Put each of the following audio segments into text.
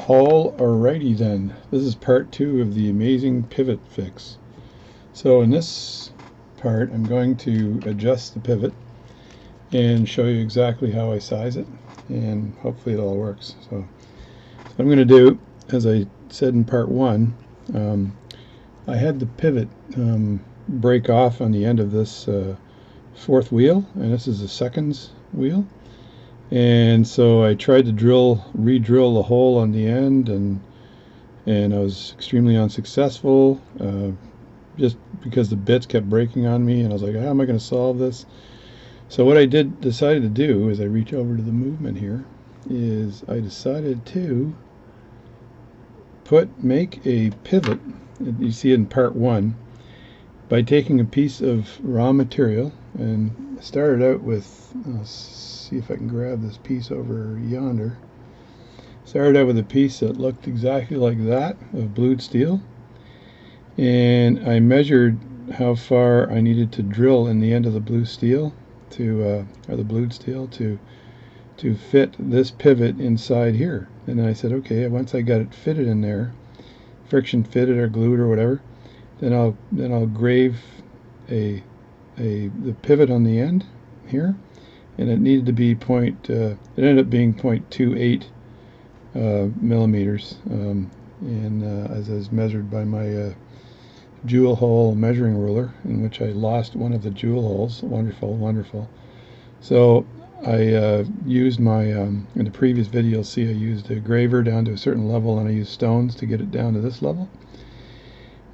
Alrighty then, this is part 2 of the amazing pivot fix. So in this part I'm going to adjust the pivot and show you exactly how I size it, and hopefully it all works. So what I'm going to do, as I said in part 1, I had the pivot break off on the end of this fourth wheel, and this is the seconds wheel. And so I tried to re-drill the hole on the end, and I was extremely unsuccessful, just because the bits kept breaking on me, and I was like, how am I going to solve this? So what I decided to do, as I reach over to the movement here, is I decided to make a pivot. You see it in part 1, by taking a piece of raw material, and I started out with, let's see if I can grab this piece over yonder. Started out with a piece that looked exactly like that, of blued steel, and I measured how far I needed to drill in the end of the blue steel or the blued steel to fit this pivot inside here. And then I said, okay, once I got it fitted in there, friction fitted or glued or whatever, then I'll grave the pivot on the end here, and it needed to be it ended up being 0.28 millimeters, as is measured by my jewel hole measuring ruler, in which I lost one of the jewel holes. Wonderful, wonderful. So I used my, in the previous video you'll see I used a graver down to a certain level, and I used stones to get it down to this level.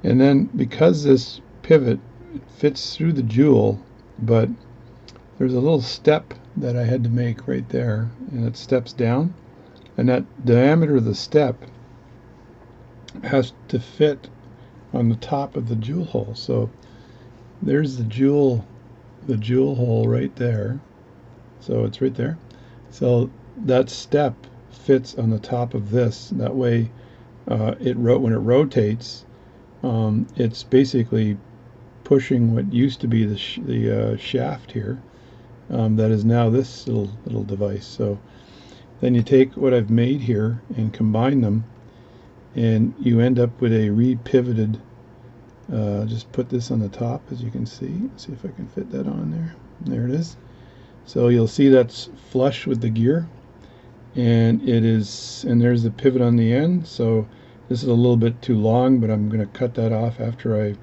And then, because this pivot fits through the jewel, but there's a little step that I had to make right there, and it steps down, and that diameter of the step has to fit on the top of the jewel hole. So there's the jewel hole right there. So it's right there. So that step fits on the top of this. That way, when it rotates, it's basically pushing what used to be the shaft here, that is now this little device. So then you take what I've made here and combine them, and you end up with a re-pivoted. Just put this on the top, as you can see. See if I can fit that on there. There it is. So you'll see that's flush with the gear, and there's the pivot on the end. So this is a little bit too long, but I'm going to cut that off after I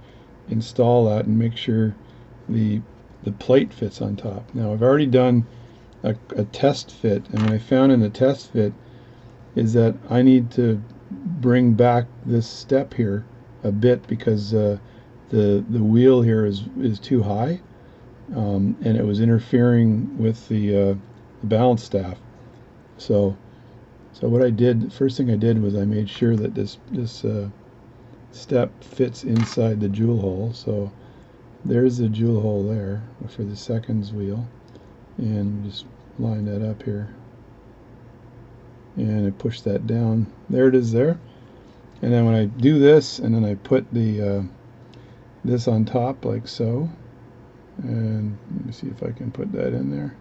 install that and make sure the plate fits on top. Now I've already done a test fit, and what I found in the test fit is that I need to bring back this step here a bit, because the wheel here is too high, and it was interfering with the balance staff. So what I did, first thing I did was I made sure that this step fits inside the jewel hole. So there's the jewel hole there for the seconds wheel, and just line that up here, and I push that down. There it is there. And then when I do this, and then I put this on top like so, and let me see if I can put that in there.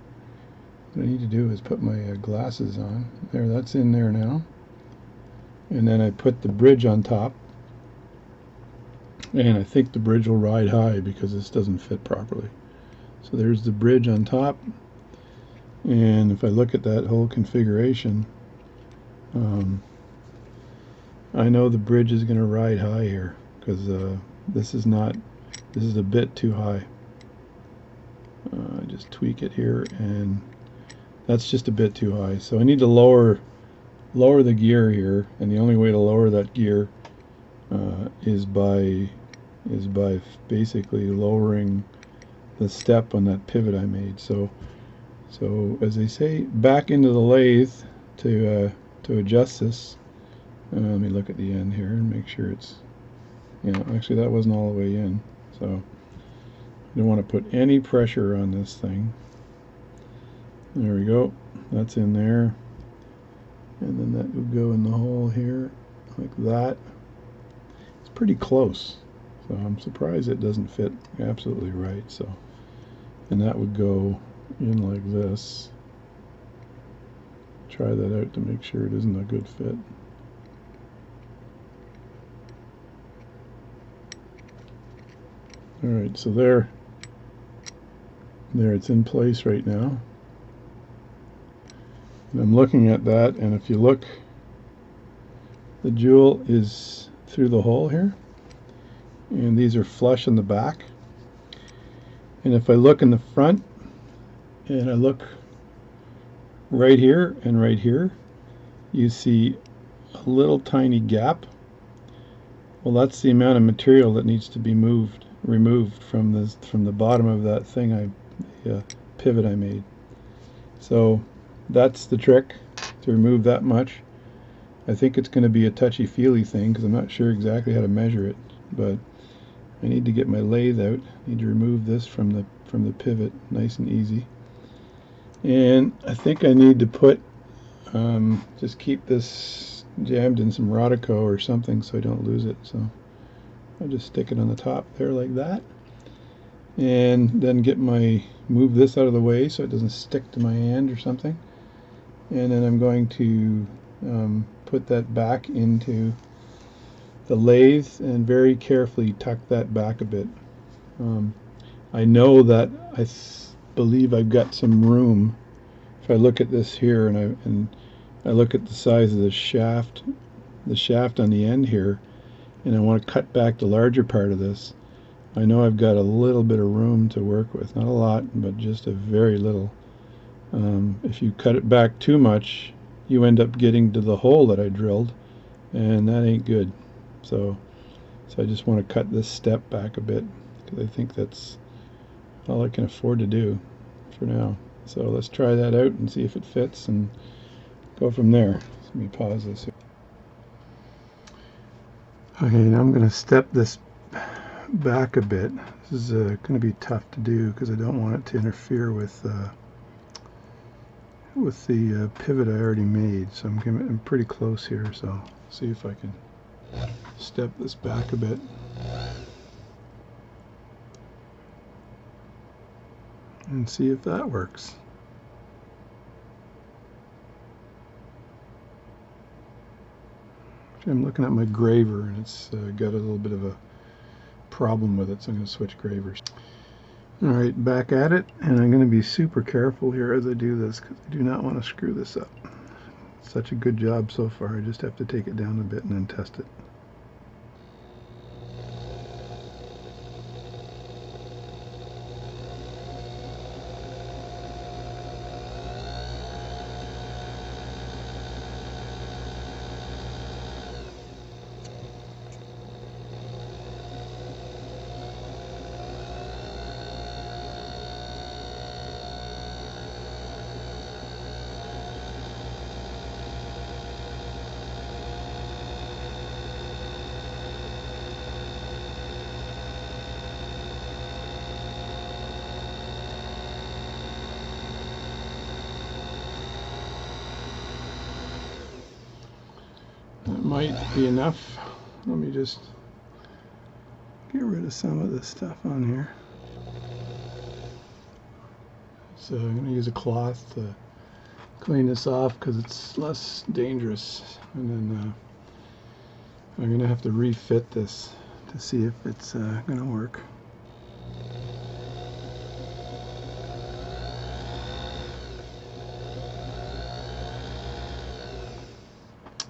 What I need to do is put my glasses on. There, that's in there now. And then I put the bridge on top, and I think the bridge will ride high because this doesn't fit properly. So there's the bridge on top, and if I look at that whole configuration, I know the bridge is going to ride high here, because this is a bit too high. Just tweak it here, and that's just a bit too high. So I need to lower the gear here, and the only way to lower that gear is by basically lowering the step on that pivot I made. So as they say, back into the lathe to adjust this. Let me look at the end here and make sure it's, actually that wasn't all the way in, so I don't want to put any pressure on this thing. There we go, that's in there, and then that would go in the hole here like that. It's pretty close, so I'm surprised it doesn't fit absolutely right. So, and that would go in like this. Try that out to make sure it isn't a good fit. Alright, so there it's in place right now. And I'm looking at that, and if you look, the jewel is through the hole here, and these are flush in the back. And if I look in the front, and I look right here and right here, you see a little tiny gap. Well, that's the amount of material that needs to be removed from the bottom of that thing, pivot I made. So that's the trick, to remove that much. I think it's going to be a touchy-feely thing because I'm not sure exactly how to measure it, but I need to get my lathe out. I need to remove this from the pivot, nice and easy. And I think I need to put just keep this jammed in some Rodico or something so I don't lose it. So I'll just stick it on the top there like that, and then move this out of the way so it doesn't stick to my hand or something. And then I'm going to put that back into the lathe and very carefully tuck that back a bit. I know that I believe I've got some room. If I look at this here and I look at the size of the shaft on the end here, and I want to cut back the larger part of this, I know I've got a little bit of room to work with. Not a lot, but just a very little. If you cut it back too much, you end up getting to the hole that I drilled, and that ain't good. So I just want to cut this step back a bit, because I think that's all I can afford to do for now. So let's try that out and see if it fits and go from there. Let me pause this here. Okay, now I'm going to step this back a bit. This is going to be tough to do because I don't want it to interfere with the pivot I already made. So I'm pretty close here, so see if I can step this back a bit. And see if that works. I'm looking at my graver, and it's got a little bit of a problem with it, so I'm going to switch gravers. Alright, back at it, and I'm going to be super careful here as I do this because I do not want to screw this up. Such a good job so far, I just have to take it down a bit and then test it. That might be enough. Let me just get rid of some of this stuff on here. So I'm going to use a cloth to clean this off because it's less dangerous. And then I'm going to have to refit this to see if it's going to work.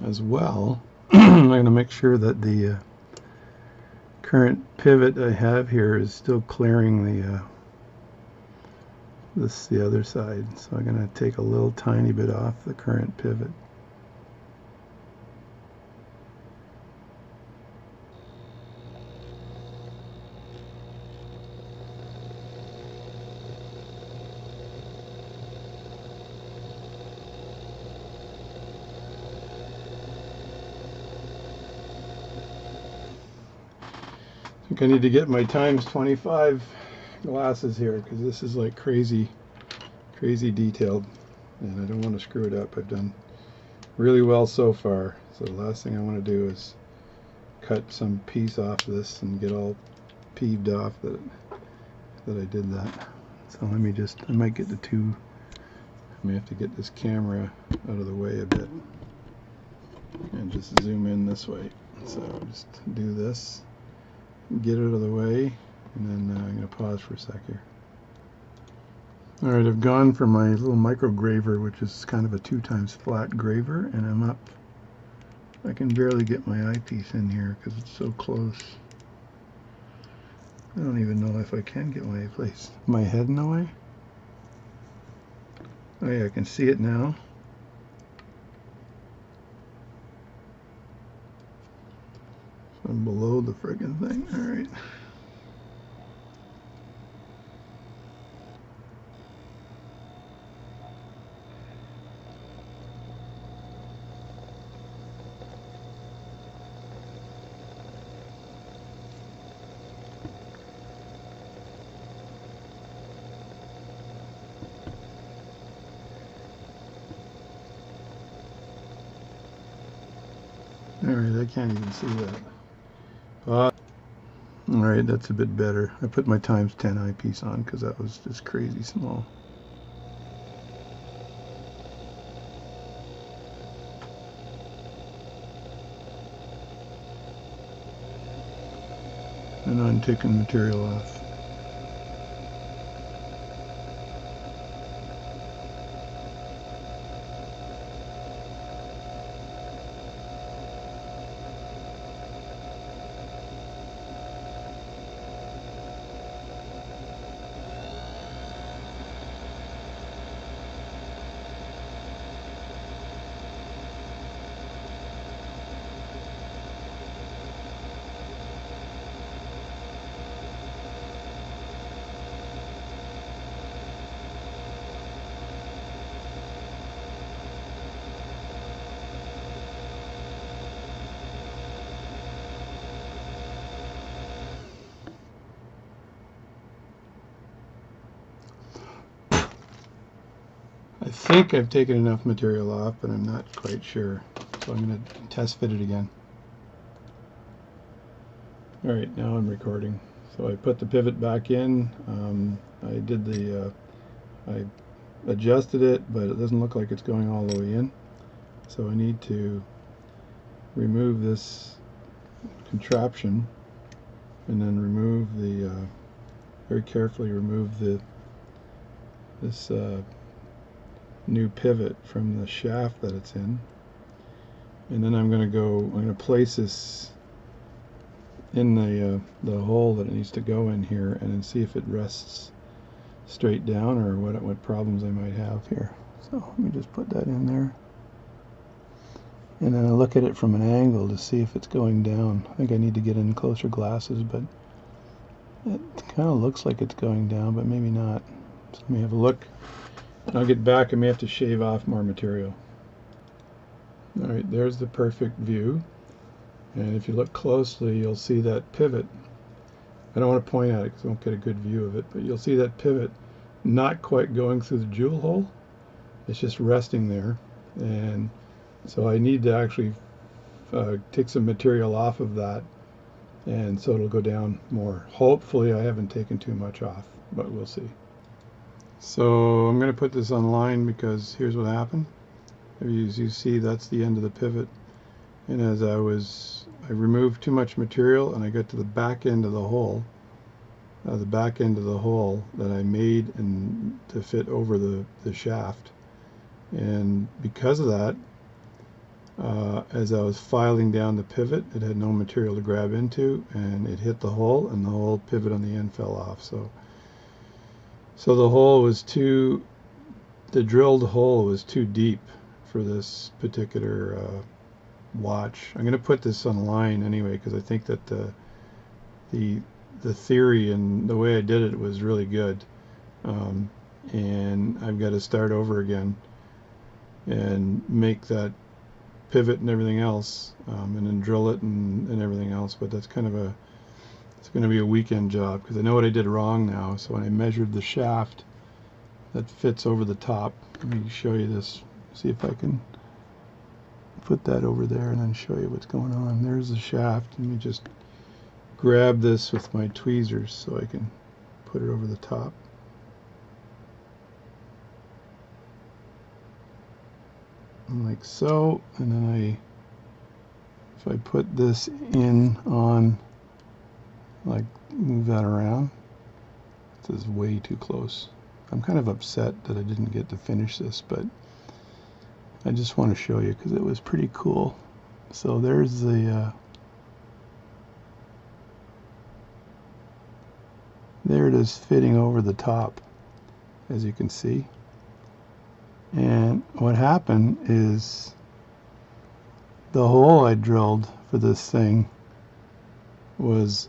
As well, I'm going to make sure that the current pivot I have here is still clearing the other side. So I'm going to take a little tiny bit off the current pivot. I think I need to get my times 25 glasses here because this is like crazy detailed, and I don't want to screw it up. I've done really well so far, so the last thing I want to do is cut some piece off of this and get all peeved off that I did that. So I might get I may have to get this camera out of the way a bit and just zoom in this way. So just do this, get it out of the way, And then I'm going to pause for a sec here. Alright, I've gone for my little micrograver, which is kind of a 2x flat graver, and I'm up. I can barely get my eyepiece in here because it's so close. I don't even know if I can get my head in the way. Oh yeah, I can see it now. So I'm below the friggin' thing. Alright. Alright, I can't even see that. Alright, that's a bit better. I put my ×10 eyepiece on because that was just crazy small. And I'm taking material off. I think I've taken enough material off, but I'm not quite sure. So I'm going to test fit it again. Alright, now I'm recording. So I put the pivot back in. I did I adjusted it, but it doesn't look like it's going all the way in. So I need to remove this contraption and then remove very carefully remove this new pivot from the shaft that it's in. And then I'm going to place this in the hole that it needs to go in here, and then see if it rests straight down or what problems I might have here. So let me just put that in there, and then I look at it from an angle to see if it's going down. I think I need to get in closer glasses, but it kind of looks like it's going down, but maybe not. So let me have a look. I'll get back. I may have to shave off more material. Alright, there's the perfect view. And if you look closely, you'll see that pivot. I don't want to point at it because I won't get a good view of it, but you'll see that pivot not quite going through the jewel hole. It's just resting there. And so I need to actually take some material off of that, and so it'll go down more. Hopefully I haven't taken too much off, but we'll see. So I'm going to put this online because here's what happened. As you see, that's the end of the pivot. And as I removed too much material, and I got to the back end of the hole, that I made and to fit over the shaft. And because of that, as I was filing down the pivot, it had no material to grab into, and it hit the hole, and the whole pivot on the end fell off. So the hole was the drilled hole was too deep for this particular watch. I'm going to put this online anyway because I think that the theory and the way I did it was really good, and I've got to start over again and make that pivot and everything else, and then drill it and everything else. But that's it's going to be a weekend job because I know what I did wrong now. So when I measured the shaft that fits over the top, let me show you this, see if I can put that over there and then show you what's going on. There's the shaft. Let me just grab this with my tweezers so I can put it over the top. Like so, and then if I put this in on like move that around. This is way too close. I'm kind of upset that I didn't get to finish this, but I just want to show you because it was pretty cool. So there's the there it is fitting over the top, as you can see. And what happened is the hole I drilled for this thing was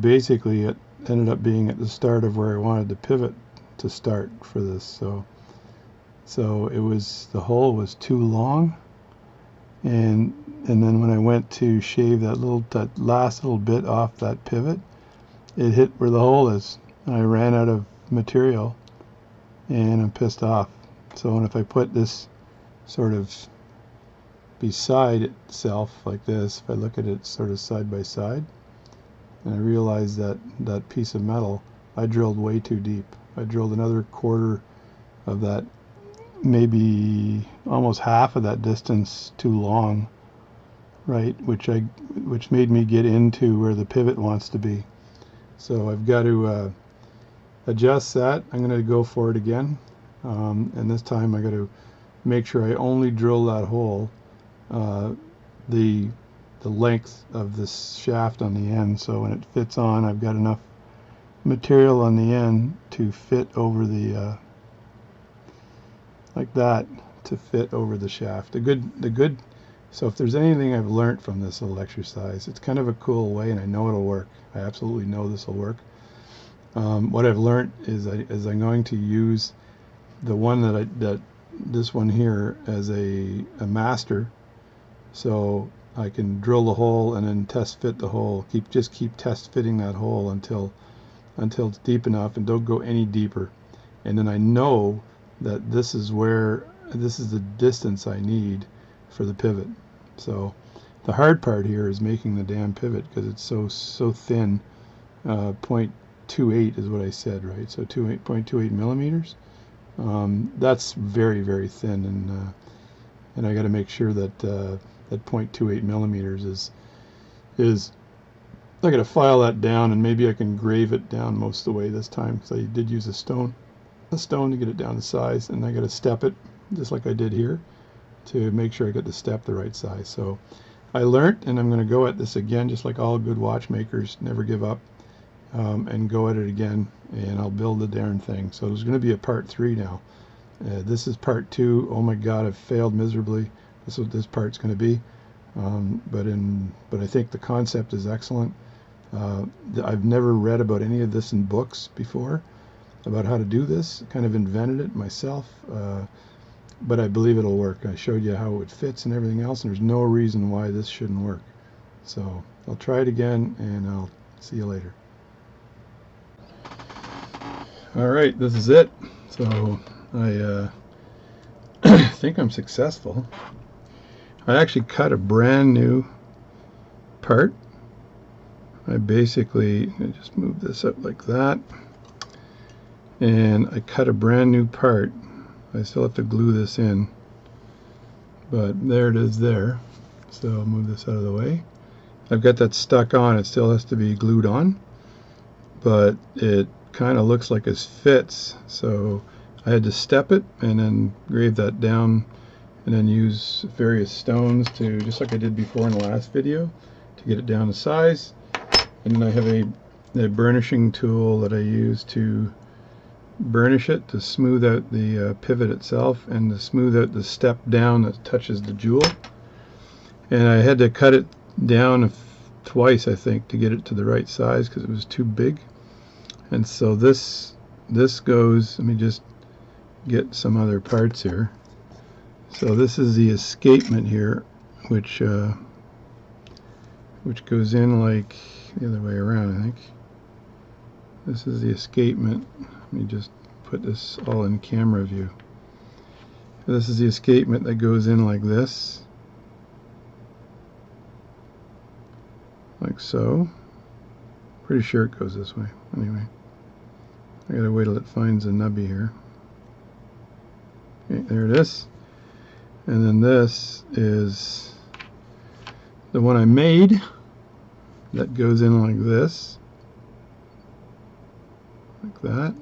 basically, it ended up being at the start of where I wanted the pivot to start for this. So it was, the hole was too long, and then when I went to shave that last little bit off that pivot, it hit where the hole is. I ran out of material and I'm pissed off. So if I put this sort of beside itself like this, if I look at it sort of side by side, and I realize that that piece of metal, I drilled way too deep. I drilled another quarter of that, maybe almost half of that distance too long, right, which made me get into where the pivot wants to be. So I've got to adjust that. I'm going to go for it again, and this time I got to make sure I only drill that hole the length of this shaft on the end, so when it fits on, I've got enough material on the end to fit over the like that, to fit over the shaft. So if there's anything I've learned from this little exercise, it's kind of a cool way, and I know it'll work. I absolutely know this will work. What I've learned is I'm going to use the one that this one here as a master, so I can drill the hole and then test fit the hole. Just keep test fitting that hole until it's deep enough, and don't go any deeper. And then I know that this is the distance I need for the pivot. So the hard part here is making the damn pivot, because it's so thin. 0.28 is what I said, right? So 0.28 millimeters. That's very, very thin, and I got to make sure that that 0.28 millimeters is I got to file that down, and maybe I can grave it down most of the way this time, because I did use a stone to get it down to size, and I got to step it just like I did here to make sure I get the step the right size. So I learned, and I'm going to go at this again, just like all good watchmakers, never give up, and go at it again, and I'll build the darn thing. So there's going to be a part 3 now. This is part 2. Oh my God, I've failed miserably. This is what this part's going to be. But I think the concept is excellent. I've never read about any of this in books before about how to do this. Kind of invented it myself, but I believe it'll work. I showed you how it fits and everything else, and there's no reason why this shouldn't work. So I'll try it again, and I'll see you later. All right, this is it. So I think I'm successful. I actually cut a brand new part. I just move this up like that, and I cut a brand new part. I still have to glue this in, but there it is there. So I'll move this out of the way. I've got that stuck on. It still has to be glued on, but it kind of looks like it fits. So I had to step it and then grave that down, and then use various stones to, just like I did before in the last video, to get it down to size. And then I have a burnishing tool that I use to burnish it, to smooth out the pivot itself, and to smooth out the step down that touches the jewel. And I had to cut it down twice, I think, to get it to the right size, because it was too big. And so this goes, let me just get some other parts here. So this is the escapement here, which goes in like the other way around, I think. This is the escapement. Let me just put this all in camera view. This is the escapement that goes in like this. Like so. Pretty sure it goes this way. Anyway, I gotta wait till it finds a nubby here. Okay, there it is. And then this is the one I made. that goes in like this, like that.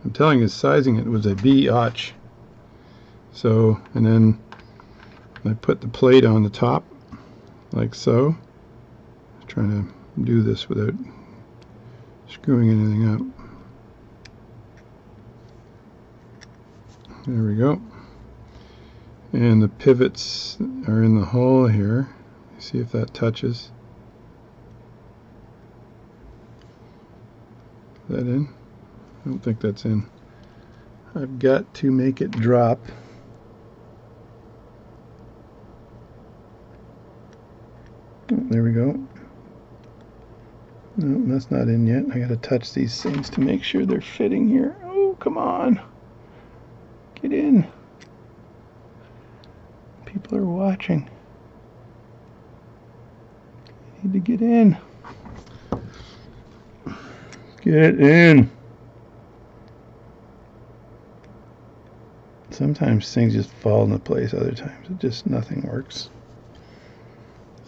I'm telling you, sizing it was a biatch. So, and then I put the plate on the top, like so. I'm trying to do this without screwing anything up. There we go. And the pivots are in the hole here. See if that touches. Is that in? I don't think that's in. I've got to make it drop. Oh, there we go. No, that's not in yet. I gotta touch these things to make sure they're fitting here. Oh, come on. Get in. People are watching. I need to get in. Get in. Sometimes things just fall into place, other times it just nothing works.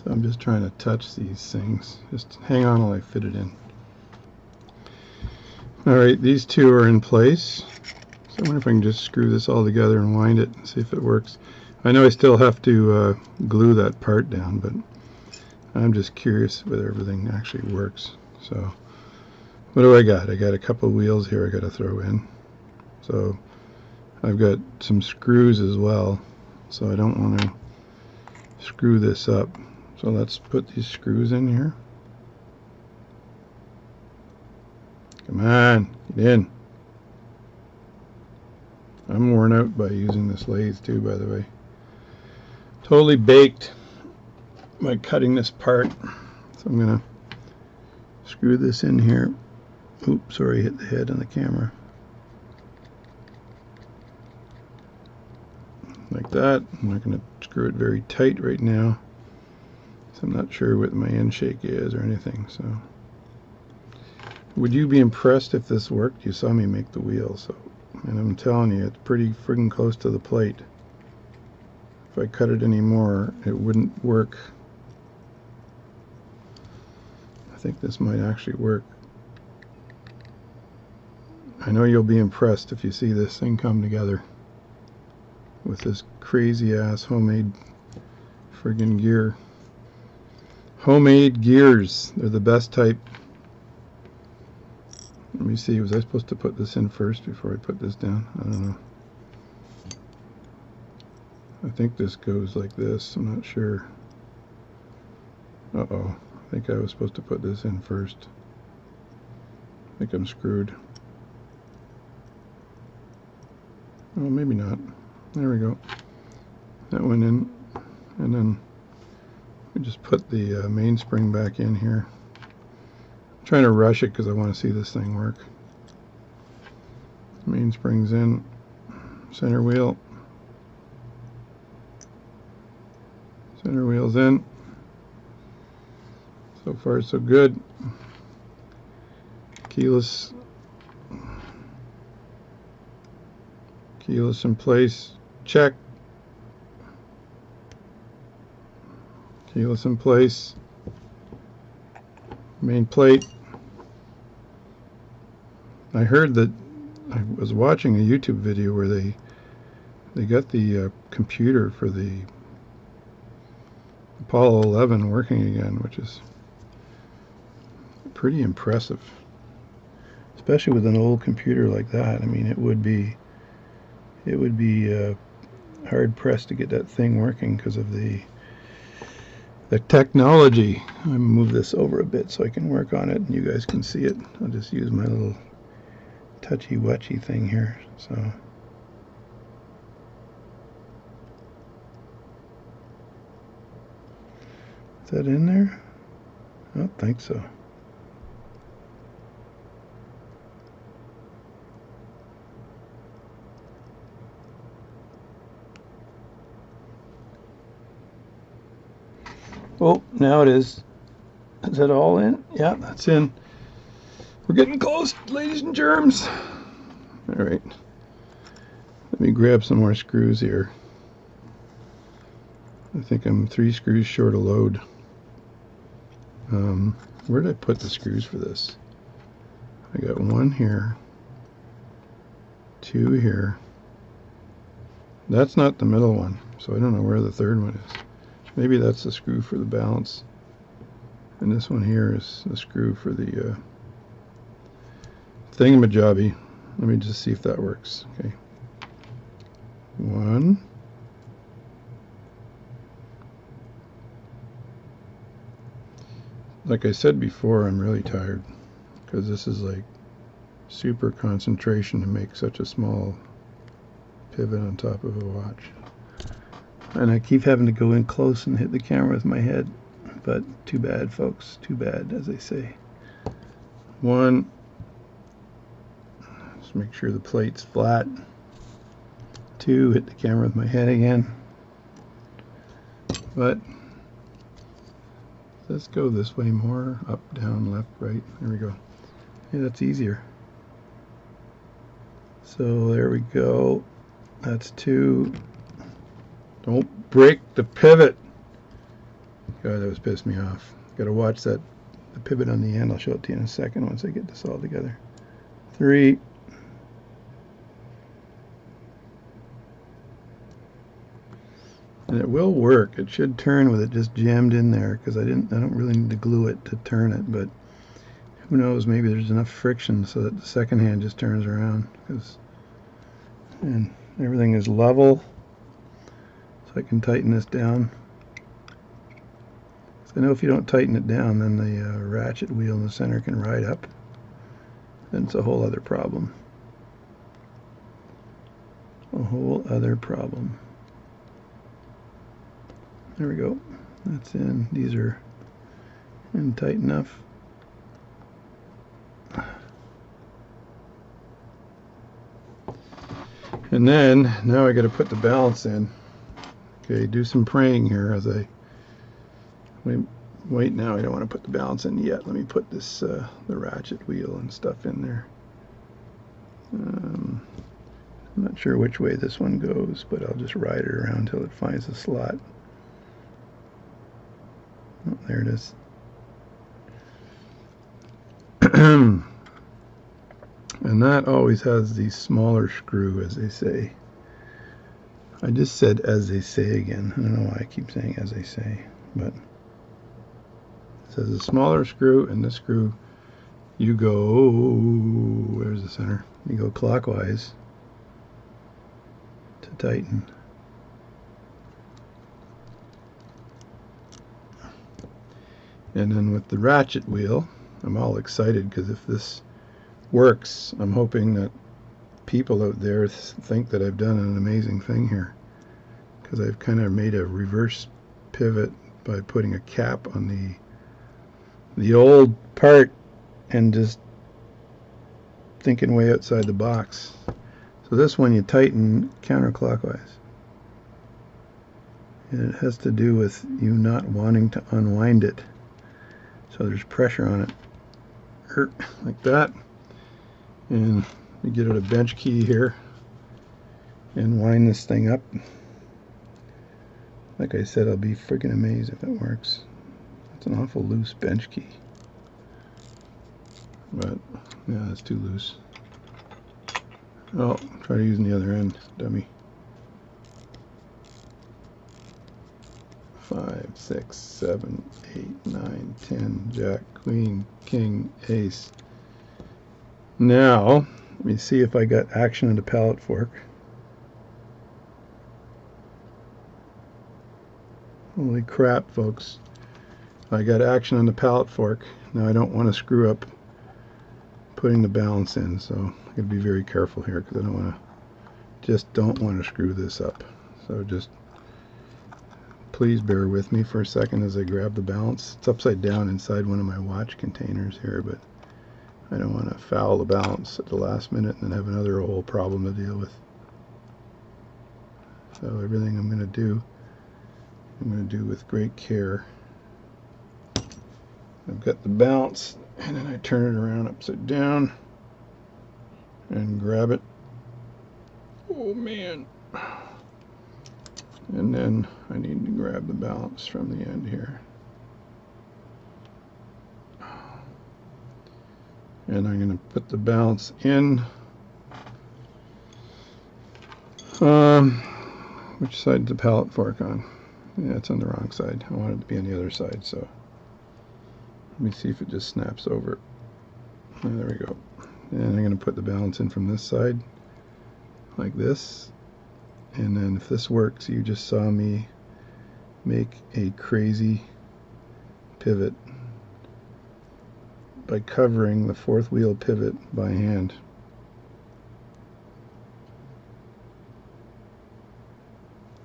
So I'm just trying to touch these things. Just hang on while I fit it in. Alright, these two are in place. So I wonder if I can just screw this all together and wind it and see if it works. I know I still have to glue that part down, but I'm just curious whether everything actually works. So what do I got? I got a couple wheels here I got to throw in. So I've got some screws as well, so I don't want to screw this up. So let's put these screws in here. Come on, get in. I'm worn out by using this lathe too, by the way. Totally baked by cutting this part. So I'm going to screw this in here. Oops, sorry, hit the head on the camera. Like that. I'm not going to screw it very tight right now. So I'm not sure what my end shake is or anything. So, would you be impressed if this worked? You saw me make the wheel, so, and I'm telling you, it's pretty friggin' close to the plate. If I cut it anymore, it wouldn't work. I think this might actually work. I know you'll be impressed if you see this thing come together with this crazy ass homemade friggin' gear. Homemade gears, they're the best type. Let me see, was I supposed to put this in first before I put this down? I don't know. I think this goes like this, I'm not sure. Uh-oh, I think I was supposed to put this in first. I think I'm screwed. Oh, maybe not. There we go. That went in, and then we just put the mainspring back in here. I'm trying to rush it because I want to see this thing work. Mainspring's in, center wheel. Center wheel's in. So far so good. Keyless in place. Check. Keyless in place. Main plate. I heard that I was watching a YouTube video where they got the computer for the Apollo 11 working again, which is pretty impressive, especially with an old computer like that. I mean, it would be hard pressed to get that thing working because of the technology. I'm gonna move this over a bit so I can work on it and you guys can see it. I'll just use my little touchy-wetchy thing here. So is that in there? I don't think so. Oh, now it is. Is that all in? Yeah, that's in. We're getting close, ladies and germs. All right. Let me grab some more screws here. I think I'm 3 screws short of load. Where did I put the screws for this? I got one here, two here. That's not the middle one, so I don't know where the third one is. Maybe that's the screw for the balance. And this one here is the screw for the thingamajobby. Let me just see if that works. Okay. One. Like I said before, I'm really tired because this is like super concentration to make such a small pivot on top of a watch. And I keep having to go in close and hit the camera with my head. But too bad, folks. Too bad, as they say. One. Just make sure the plate's flat. Two. Hit the camera with my head again. But let's go this way more. Up, down, left, right. There we go. Yeah, that's easier. So there we go. That's two. Don't break the pivot. God, that was pissed me off. Got to watch that, the pivot on the end. I'll show it to you in a second once I get this all together. Three. And it will work. It should turn with it just jammed in there because I don't really need to glue it to turn it, but who knows, maybe there's enough friction so that the second hand just turns around. And everything is level. So I can tighten this down. So I know if you don't tighten it down, then the ratchet wheel in the center can ride up. Then it's a whole other problem. A whole other problem. There we go. That's in. These are in tight enough. And then, now I got to put the balance in. Okay, do some praying here as I wait. Now I don't want to put the balance in yet. Let me put this the ratchet wheel and stuff in there. I'm not sure which way this one goes, but I'll just ride it around until it finds the slot. Oh, there it is. And that always has the smaller screw, as they say. I just said as they say again. I don't know why I keep saying as they say, but it says a smaller screw, and this screw, you go, where's the center? You go clockwise to tighten. And then with the ratchet wheel, I'm all excited because if this works, I'm hoping that people out there think that I've done an amazing thing here, because I've kind of made a reverse pivot by putting a cap on the old part and just thinking way outside the box. So this one you tighten counterclockwise, and it has to do with you not wanting to unwind it. So there's pressure on it, like that. And we get out a bench key here and wind this thing up. Like I said, I'll be freaking amazed if it works. It's an awful loose bench key. But, yeah, it's too loose. Oh, try using the other end, dummy. 5, 6, 7, 8, 9, 10, Jack, Queen, King, Ace. Now, let me see if I got action in the pallet fork. Holy crap, folks. I got action on the pallet fork. Now I don't want to screw up putting the balance in, so I got to be very careful here because I don't want to screw this up. So just please bear with me for a second as I grab the balance. It's upside down inside one of my watch containers here, but I don't want to foul the balance at the last minute and then have another whole problem to deal with. So everything I'm going to do with great care. I've got the balance, and then I turn it around upside down and grab it. Oh man. And then I need to grab the balance from the end here. and I'm going to put the balance in. Which side is the pallet fork on? Yeah, it's on the wrong side. I want it to be on the other side, so let me see if it just snaps over. Oh, there we go. And I'm going to put the balance in from this side, like this. And then if this works, you just saw me make a crazy pivot by covering the fourth wheel pivot by hand.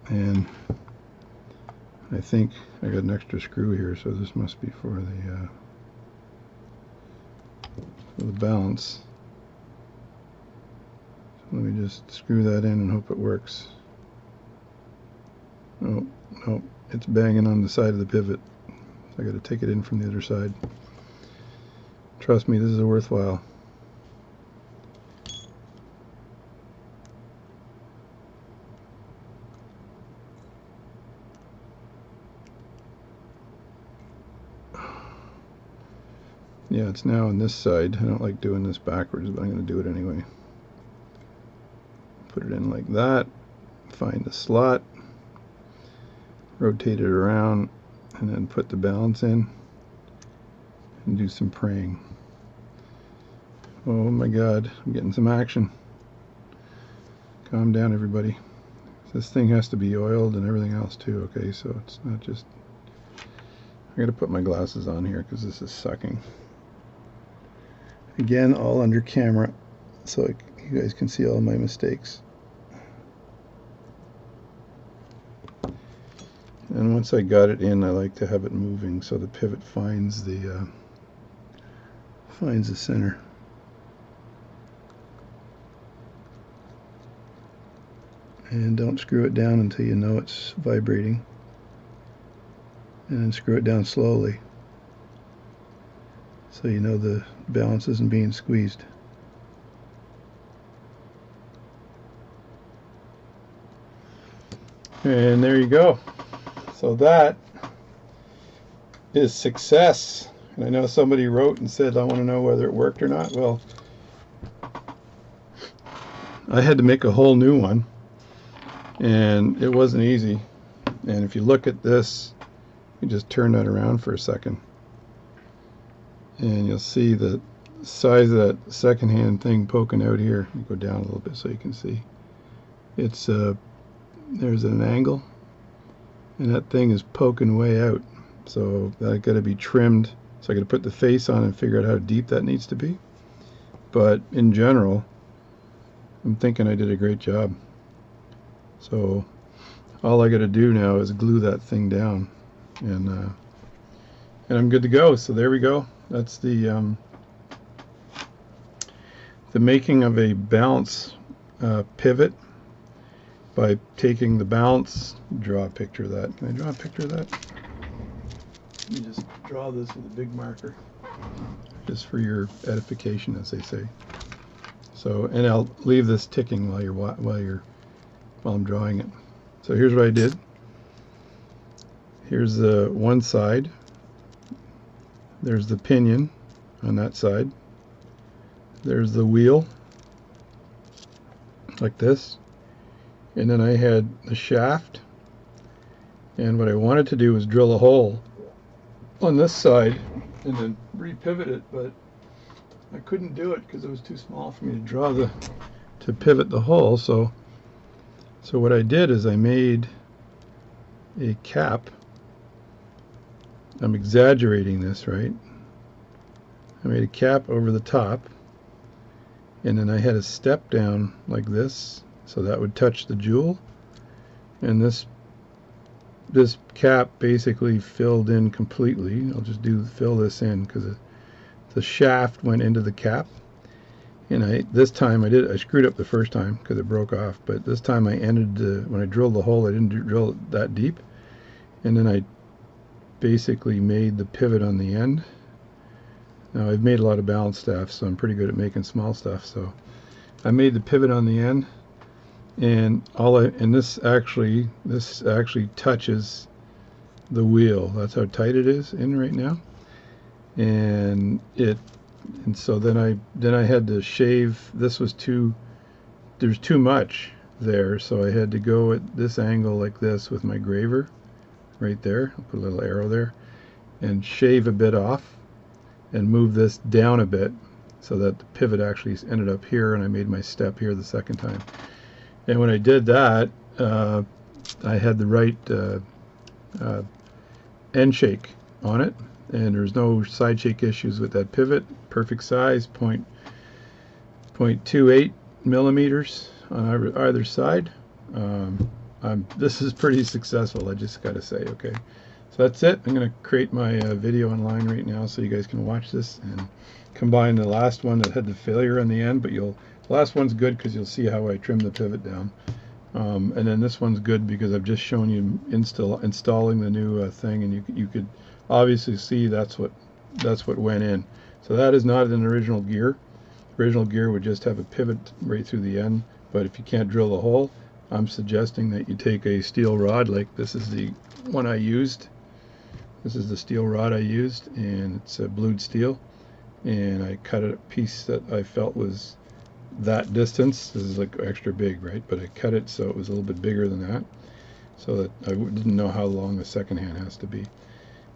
And I think I got an extra screw here, so this must be for the balance. So let me just screw that in and hope it works. Oh, no, it's banging on the side of the pivot. I got to take it in from the other side. Trust me, this is worthwhile. Yeah, it's now on this side. I don't like doing this backwards, but I'm going to do it anyway. Put it in like that. Find the slot. Rotate it around, and then put the balance in. And do some praying. Oh my God, I'm getting some action. Calm down, everybody. This thing has to be oiled and everything else too, okay? So it's not just... I gotta put my glasses on here because this is sucking. Again, all under camera, so you guys can see all my mistakes. And once I got it in, I like to have it moving so the pivot finds the center. And don't screw it down until you know it's vibrating. And then screw it down slowly, so you know the balance isn't being squeezed. And there you go. So that is success. And I know somebody wrote and said, I want to know whether it worked or not. Well, I had to make a whole new one, and it wasn't easy. And if you look at this, you just turn that around for a second, and you'll see the size of that second-hand thing poking out here. You go down a little bit so you can see. It's there's an angle, and that thing is poking way out. So that got to be trimmed. So I got to put the face on and figure out how deep that needs to be. But in general, I'm thinking I did a great job. So all I got to do now is glue that thing down, and I'm good to go. So there we go. That's the making of a balance pivot by taking the balance. Draw a picture of that. Can I draw a picture of that? Let me just draw this with a big marker, just for your edification, as they say. So, and I'll leave this ticking while I'm drawing it. So here's what I did. Here's the one side. There's the pinion on that side. There's the wheel, like this. And then I had the shaft. And what I wanted to do was drill a hole on this side and then repivot it, but I couldn't do it because it was too small for me to pivot the hole. So what I did is I made a cap. I'm exaggerating this, right? I made a cap over the top, and then I had a step down like this, so that would touch the jewel, and this cap basically filled in completely. I'll just fill this in because the shaft went into the cap. And this time I screwed up the first time because it broke off, but this time when I drilled the hole, I didn't drill it that deep, and then I basically made the pivot on the end. Now I've made a lot of balance stuff, so I'm pretty good at making small stuff. So I made the pivot on the end, and this actually touches the wheel. That's how tight it is in right now, and And so then I had to shave. This was there's too much there, so I had to go at this angle like this with my graver right there. I'll put a little arrow there and shave a bit off and move this down a bit so that the pivot actually ended up here, and I made my step here the second time. And when I did that, I had the right uh, end shake on it, and there's no side shake issues with that pivot. Perfect size, 0.28 millimeters on either side. This is pretty successful, I just gotta say. Okay, so that's it. I'm gonna create my video online right now so you guys can watch this and combine the last one that had the failure in the end, but the last one's good because you'll see how I trimmed the pivot down. And then this one's good because I've just shown you installing the new thing, and you could obviously see that's what went in. So that is not an original gear. Original gear would just have a pivot right through the end, but if you can't drill the hole, I'm suggesting that you take a steel rod, like this is the one I used. This is the steel rod I used, and it's a blued steel, and I cut a piece that I felt was that distance. This is like extra big, right? But I cut it so it was a little bit bigger than that, so that I didn't know how long the second hand has to be.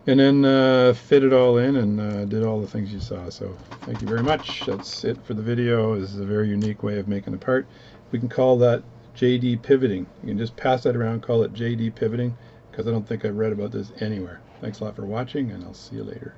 And then fit it all in and did all the things you saw. So thank you very much. That's it for the video. This is a very unique way of making a part. We can call that JD pivoting. You can just pass that around, call it JD pivoting, because I don't think I've read about this anywhere. Thanks a lot for watching, and I'll see you later.